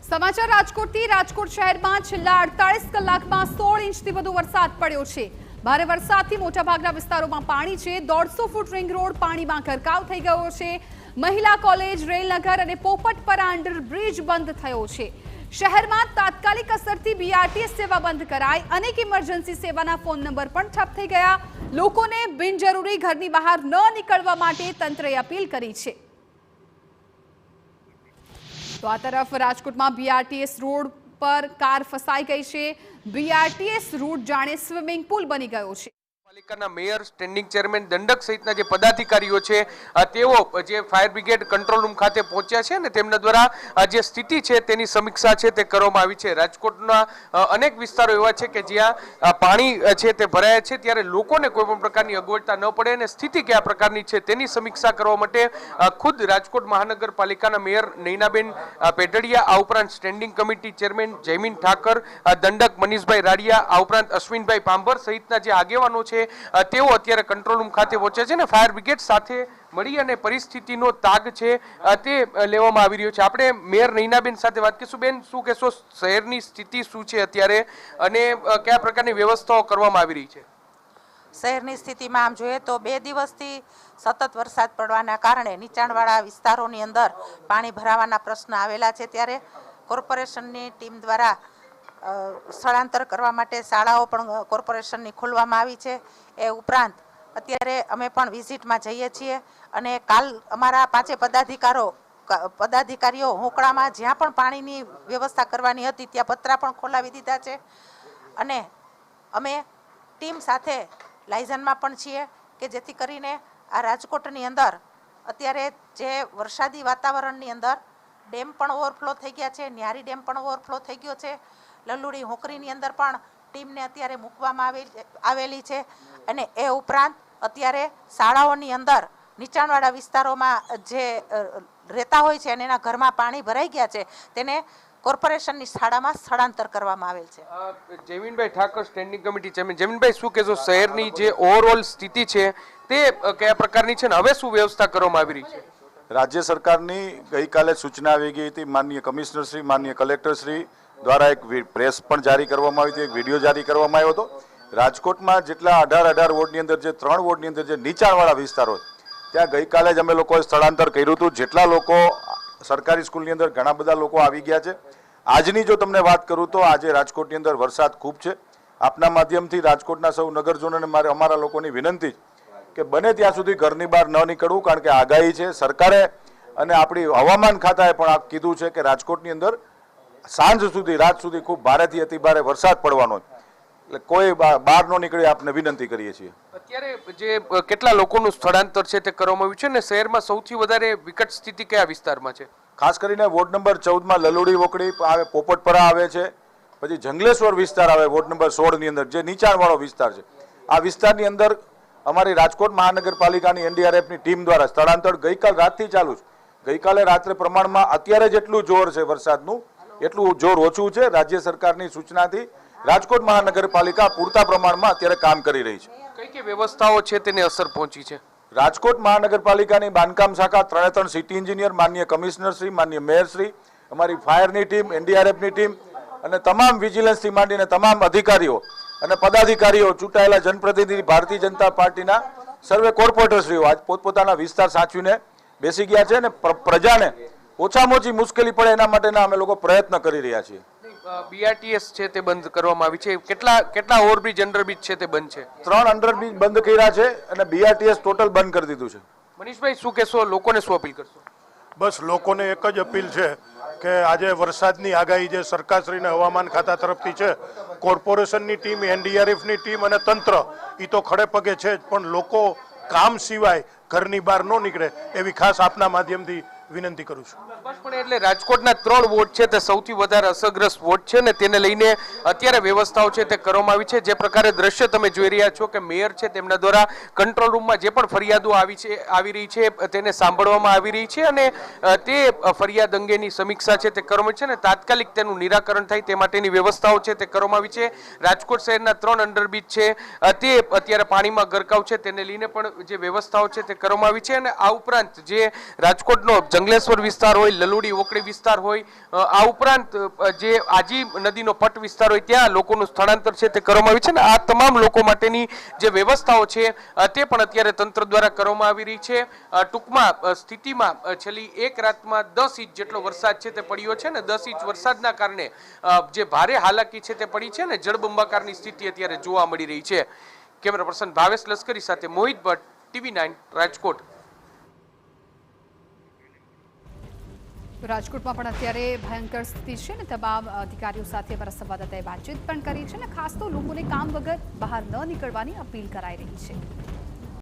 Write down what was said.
સમાચાર રાજકોટથી। રાજકોટ શહેરમાં છેલ્લા 48 કલાકમાં 16 ઇંચથી વધુ વરસાદ પડ્યો છે। ભારે વરસાદથી મોટાભાગના વિસ્તારોમાં પાણી છે। 150 ફૂટ રિંગ રોડ પાણીમાં ગરકાવ થઈ ગયો છે। મહિલા કોલેજ, રેલનગર અને પોપટપરા અંડરબ્રિજ બંધ થયો છે। શહેરમાં તાત્કાલિક અસરથી બીઆરટીએસ સેવા બંધ કરાઈ। અનેક ઇમરજન્સી સેવાના ફોન નંબર પણ ઠપ થઈ ગયા। લોકોને બિનજરૂરી ઘરની બહાર ન નીકળવા માટે તંત્રએ અપીલ કરી છે। તો આ તરફ રાજકોટમાં બીઆરટીએસ રોડ પર કાર ફસાઈ ગઈ છે। બીઆરટીએસ રૂટ જાણે સ્વિમિંગ પુલ બની ગયો છે। પાલિકાના મેયર, સ્ટેન્ડિંગ ચેરમેન, દંડક સહિતના જે પદાધિકારીઓ છે તેઓ જે ફાયર બ્રિગેડ કંટ્રોલ રૂમ ખાતે પહોંચ્યા છે ને તેમના દ્વારા જે સ્થિતિ છે તેની સમીક્ષા છે તે કરવામાં આવી છે। રાજકોટના અનેક વિસ્તારો એવા છે કે જ્યાં પાણી છે તે ભરાયા છે, ત્યારે લોકોને કોઈ પણ પ્રકારની અગવડતા ન પડે અને સ્થિતિ કયા પ્રકારની છે તેની સમીક્ષા કરવા માટે ખુદ રાજકોટ મહાનગરપાલિકાના મેયર નૈનાબેન પેટડિયા, આ ઉપરાંત standing committee chairman Jaymin Thakar, દંડક મનીષભાઈ રાડિયા, આ ઉપરાંત અશ્વિનભાઈ પાંભર સહિતના જે આગેવાનો છે તેઓ અત્યારે કંટ્રોલ રૂમ ખાતે પહોંચ્યા છે ને ફાયર બ્રિગેડ સાથે મળી અને પરિસ્થિતિનો તાગ છે તે લેવામાં આવી રહ્યો છે। આપણે મેયર નૈનાબેન સાથે વાત કરીશું। બેન, શું કહેશો, શહેરની સ્થિતિ શું છે અત્યારે અને કયા પ્રકારની વ્યવસ્થાઓ કરવામાં આવી રહી છે? શહેરની સ્થિતિમાં આમ જોઈએ તો 2 દિવસથી સતત વરસાદ પડવાના કારણે નીચાણવાળા વિસ્તારોની અંદર પાણી ભરાવાના પ્રશ્ન આવેલા છે, ત્યારે કોર્પોરેશનની ટીમ દ્વારા સ્થળાંતર કરવા માટે શાળાઓ પણ કોર્પોરેશનની ખોલવામાં આવી છે। એ ઉપરાંત અત્યારે અમે પણ વિઝિટમાં જઈએ છીએ અને કાલ અમારા 5 પદાધિકારીઓ હોકળામાં જ્યાં પણ પાણીની વ્યવસ્થા કરવાની હતી ત્યાં પતરા પણ ખોલાવી દીધા છે અને અમે ટીમ સાથે લાયઝનમાં પણ છીએ કે જેથી કરીને આ રાજકોટની અંદર અત્યારે જે વરસાદી વાતાવરણની અંદર ડેમ પણ ઓવરફ્લો થઈ ગયા છે, ન્યારી ડેમ પણ ઓવરફ્લો થઈ ગયો છે, લલ્લુડી હોકરીની અંદર પણ ટીમને અત્યારે મૂકવામાં આવેલી છે અને એ ઉપરાંત અત્યારે શાળાઓની અંદર નીચાણવાળા વિસ્તારોમાં જે રહેતા હોય છે અને એના ઘરમાં પાણી ભરાઈ ગયા છે તેને કોર્પોરેશનની શાળામાં સ્થળાંતર કરવામાં આવેલ છે। જયમીનભાઈ ઠાકર, સ્ટેન્ડિંગ કમિટી ચેરમેન, જયમીનભાઈ શું કહેશો, શહેરની જે ઓવરઓલ સ્થિતિ છે તે કયા પ્રકારની છે ને હવે શું વ્યવસ્થા કરવામાં આવી રહી છે? રાજ્ય સરકારની ગઈકાલે સૂચના આવી ગઈ હતી। માનનીય કમિશનર શ્રી, માનનીય કલેક્ટર શ્રી દ્વારા એક પ્રેસ પણ જારી કરવામાં આવી હતી, એક વિડીયો જારી કરવામાં આવ્યો હતો। રાજકોટમાં જેટલા 18 વોર્ડની અંદર જે 3 વોર્ડની અંદર જે નીચાણવાળા વિસ્તારો ત્યાં ગઈકાલે જ અમે લોકોએ સ્થળાંતર કર્યું હતું। જેટલા લોકો સરકારી સ્કૂલની અંદર ઘણા બધા લોકો આવી ગયા છે। આજની જો તમને વાત કરું તો આજે રાજકોટની અંદર વરસાદ ખૂબ છે। આપના માધ્યમથી રાજકોટના સૌ નગરજનોને મારે અમારા લોકોની વિનંતી કે બને ત્યાં સુધી ઘરની બહાર ન નીકળવું, કારણ કે આગાહી છે સરકારે અને આપણી હવામાન ખાતાએ પણ આ કીધું છે કે રાજકોટની અંદર સાંજ સુધી, રાત સુધી ખૂબ ભારેથી અતિ ભારે વરસાદ પડવાનો, એટલે કોઈ બહાર ન નીકળે આપને વિનંતી કરીએ છીએ। અત્યારે જે કેટલા લોકોનું સ્થળાંતર છે તે કરવામાં આવ્યું છે ને શહેરમાં સૌથી વધારે વિકટ સ્થિતિ કયા વિસ્તારમાં છે? ખાસ કરીને વોર્ડ નંબર 14માં લલુડી વોકડી આવે, પોપટપરા આવે છે, પછી જંગલેશ્વર વિસ્તાર આવે વોર્ડ નંબર 16ની અંદર જે નીચાણવાળો વિસ્તાર છે। આ વિસ્તારની અંદર અમારી રાજકોટ મહાનગરપાલિકાની એનડીઆરએફની ટીમ દ્વારા સ્થળાંતર ગઈકાલ રાતથી ચાલુ છે। ગઈકાલે રાત્રે પ્રમાણમાં અત્યારે જેટલું જોર છે વરસાદનું એટલું જોર ઓછું છે। રાજ્ય સરકારની સૂચનાથી રાજકોટ મહાનગરપાલિકા પૂરતા પ્રમાણમાં અત્યારે કામ કરી રહી છે। કઈ વ્યવસ્થાઓ છે તેને અસર પહોંચી છે? રાજકોટ મહાનગરપાલિકાની બાંધકામ શાખા 3 સિટી એન્જિનિયર, માનનીય કમિશનર શ્રી, માનનીય મેયર શ્રી, અમારી ફાયરની ટીમ, એનડીઆરએફની ટીમ અને તમામ વિજિલન્સથી માંડીને તમામ અધિકારીઓ અને પદાધિકારીઓ, ચૂંટાયેલા જનપ્રતિનિધિ, ભારતીય જનતા પાર્ટીના સર્વે કોર્પોરેટરશ્રીઓ આજ પોતપોતાના વિસ્તાર સાચવીને બેસી ગયા છે અને પ્રજાને ઓછામાં ઓછી મુશ્કેલી પડે એના માટેના અમે લોકો પ્રયત્ન કરી રહ્યા છીએ। બીઆરટીએસ છે તે બંધ કરવામાં આવી છે, કેટલા ઓવરબ્રિજ, અંડરબ્રિજ છે તે બંધ છે? 3 અંડરબ્રિજ બંધ કર્યા છે અને બીઆરટીએસ ટોટલ બંધ કરી દીધું છે। મનીષભાઈ શું કહેશો, લોકોને શું અપીલ કરશો? બસ લોકોને એક જ અપીલ છે કે આજે વરસાદની આગાહી જે સરકારશ્રીને હવામાન ખાતા તરફથી છે, કોર્પોરેશનની ટીમ, એનડીઆરએફની ટીમ અને તંત્ર એ તો ખડે પગે છે જ, પણ લોકો કામ સિવાય ઘરની બહાર ન નીકળે એવી ખાસ આપના માધ્યમથી વિનંતી કરું છું। એટલે રાજકોટના 3 વોર્ડ છે તે સૌથી વધારે અસરગ્રસ્ત વોર્ડ છે ને તેને લઈને અત્યારે વ્યવસ્થાઓ છે તે કરવામાં આવી છે। જે પ્રકારે દ્રશ્ય તમે જોઈ રહ્યા છો કે મેયર છે તેમના દ્વારા કંટ્રોલ રૂમમાં જે પણ ફરિયાદો આવી રહી છે તેને સાંભળવામાં આવી રહી છે અને તે ફરિયાદ અંગેની સમીક્ષા છે તે કરવામાં છે ને તાત્કાલિક તેનું નિરાકરણ થાય તે માટેની વ્યવસ્થાઓ છે તે કરવામાં આવી છે। રાજકોટ શહેરના 3 અંડરબ્રિજ છે તે અત્યારે પાણીમાં ગરકાવ છે તેને લઈને પણ જે વ્યવસ્થાઓ છે તે કરવામાં આવી છે અને આ ઉપરાંત જે રાજકોટનો જંગલેશ્વર વિસ્તાર હોય, લલુડી ઓકડી વિસ્તાર હોય, આ ઉપરાંત જે આજી નદીનો પટ વિસ્તાર હોય ત્યાં લોકોનું સ્થળાંતર છે તે કરવામાં આવ્યું છે ને આ તમામ લોકો માટેની જે વ્યવસ્થાઓ છે તે પણ અત્યારે તંત્ર દ્વારા કરવામાં આવી રહી છે. ટૂંકમાં સ્થિતિમાં છેલ્લી એક રાતમાં 10 ઇંચ જેટલો વરસાદ છે તે પડ્યો છે ને 10 ઇંચ વરસાદના કારણે જે ભારે હાલાકી છે તે પડી છે ને જળબંબાકારની સ્થિતિ અત્યારે જોવા મળી રહી છે. કેમેરા પર્સન ભાવેશ લશ્કરી સાથે મોહિત ભટ્ટ, TV9 રાજકોટ. રાજકોટમાં પણ અત્યારે ભયંકર સ્થિતિ છે ને તમામ અધિકારીઓ સાથે અમારા સંવાદદાતાએ વાતચીત પણ કરી છે ને ખાસ તો લોકોને કામ વગર બહાર ન નીકળવાની અપીલ કરાઈ રહી છે.